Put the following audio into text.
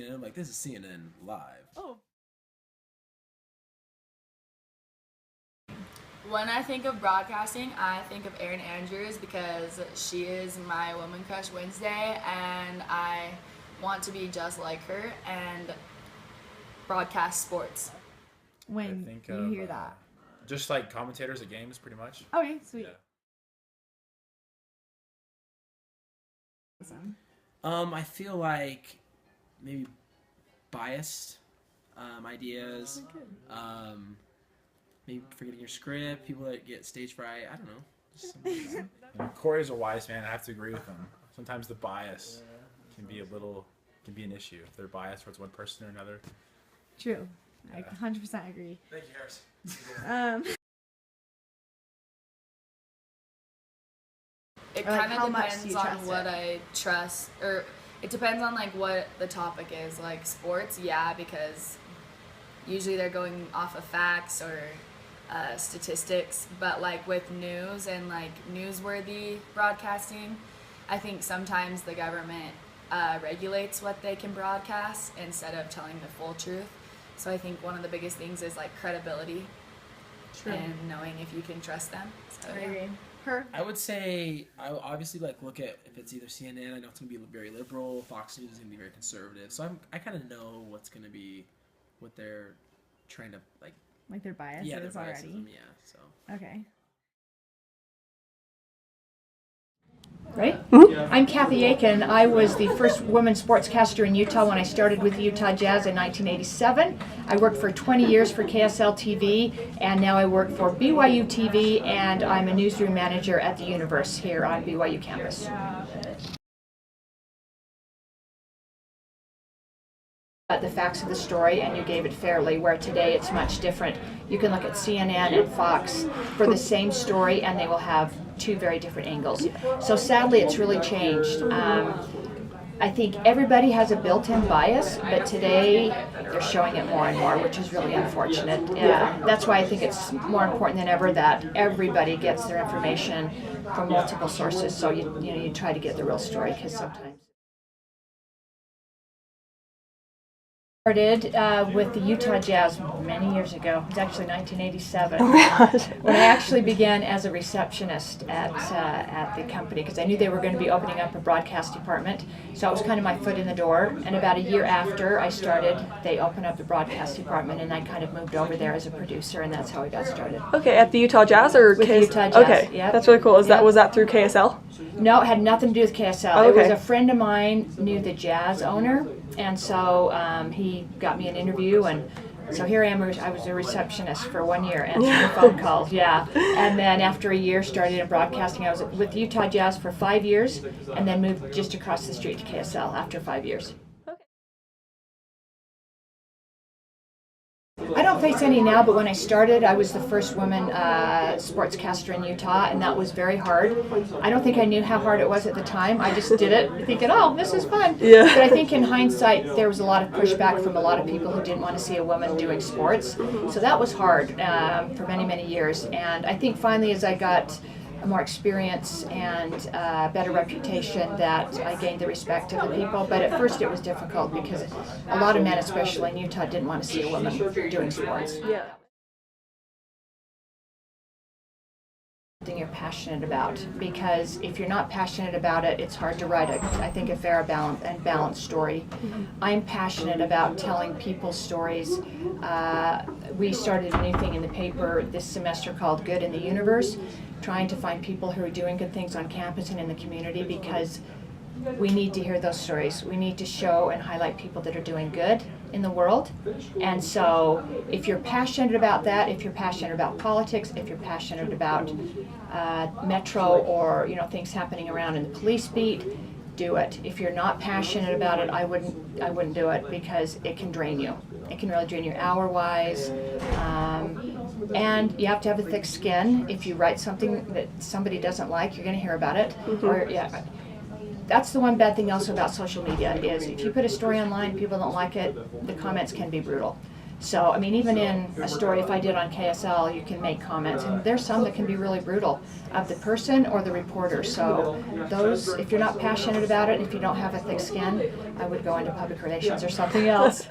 And I'm like, this is CNN live. Oh. When I think of broadcasting, I think of Erin Andrews because she is my Woman Crush Wednesday, and I want to be just like her and broadcast sports. When I think you of, hear that. Just like commentators at games, pretty much. Okay, sweet. Yeah. Awesome. I feel like maybe biased ideas. Maybe forgetting your script. People that get stage fright. I don't know. Just something like that. You know, Corey's a wise man. I have to agree with him. Sometimes the bias can be an issue if they're biased towards one person or another. True. I Yeah. 100% agree. Thank you, Harris. It Or, like, kind how of much do depends you on trust what it? I trust, or it depends on like what the topic is. Like sports, yeah, because usually they're going off of facts or statistics. But like with news and like newsworthy broadcasting, I think sometimes the government regulates what they can broadcast instead of telling the full truth. So I think one of the biggest things is like credibility and knowing if you can trust them. So, I yeah. agree. Her. I would say I will obviously like look at if it's either CNN. I know it's gonna be very liberal. Fox News is gonna be very conservative. So I kind of know what's gonna be what they're trying to like. Like their biases Yeah, their already. biases. Yeah. So. Okay. Right? I'm Kathy Aiken. I was the first woman sportscaster in Utah when I started with the Utah Jazz in 1987. I worked for 20 years for KSL TV, and now I work for BYU TV, and I'm a newsroom manager at the Universe here on BYU campus. The facts of the story, and you gave it fairly, where today it's much different. You can look at CNN and Fox for the same story and they will have two very different angles. So sadly it's really changed. I think everybody has a built-in bias, but today they're showing it more and more, which is really unfortunate. That's why I think it's more important than ever that everybody gets their information from multiple sources, so you try to get the real story, because sometimes started with the Utah Jazz many years ago. It was actually 1987. When I actually began as a receptionist at the company, because I knew they were going to be opening up a broadcast department. So it was kind of my foot in the door. And about a year after I started, they opened up the broadcast department, and I kind of moved over there as a producer, and that's how I got started. Okay, at the Utah Jazz or With KS? Utah Jazz, Okay, yep. that's really cool. Was Yep. that through KSL? No, it had nothing to do with KSL. Oh, It was okay. a friend of mine knew the Jazz owner, and so he got me an interview, and so here I am. I was a receptionist for 1 year, answering phone calls, yeah. And then after a year, started in broadcasting. I was with Utah Jazz for 5 years, and then moved just across the street to KSL after 5 years. I don't face any now, but when I started, I was the first woman sportscaster in Utah, and that was very hard. I don't think I knew how hard it was at the time. I just did it thinking, oh, this is fun. Yeah. But I think in hindsight, there was a lot of pushback from a lot of people who didn't want to see a woman doing sports. So that was hard for many, many years. And I think finally, as I got more experience and better reputation, that I gained the respect of the people. But at first it was difficult because a lot of men, especially in Utah, didn't want to see a woman doing sports. Yeah. Something you're passionate about, because if you're not passionate about it, it's hard to write I think a fair and balanced story. I'm passionate about telling people's stories. We started a new thing in the paper this semester called Good in the Universe, trying to find people who are doing good things on campus and in the community, because we need to hear those stories. We need to show and highlight people that are doing good in the world. And so if you're passionate about that, if you're passionate about politics, if you're passionate about Metro or things happening around in the police beat, do it. If you're not passionate about it, I wouldn't do it, because it can drain you. It can really drain you hour-wise. And you have to have a thick skin. If you write something that somebody doesn't like, you're going to hear about it. That's the one bad thing also about social media, is if you put a story online, people don't like it, the comments can be brutal. So, I mean, even in a story, if I did on KSL, you can make comments, and there's some that can be really brutal of the person or the reporter. So those, if you're not passionate about it, if you don't have a thick skin, I would go into public relations or something else.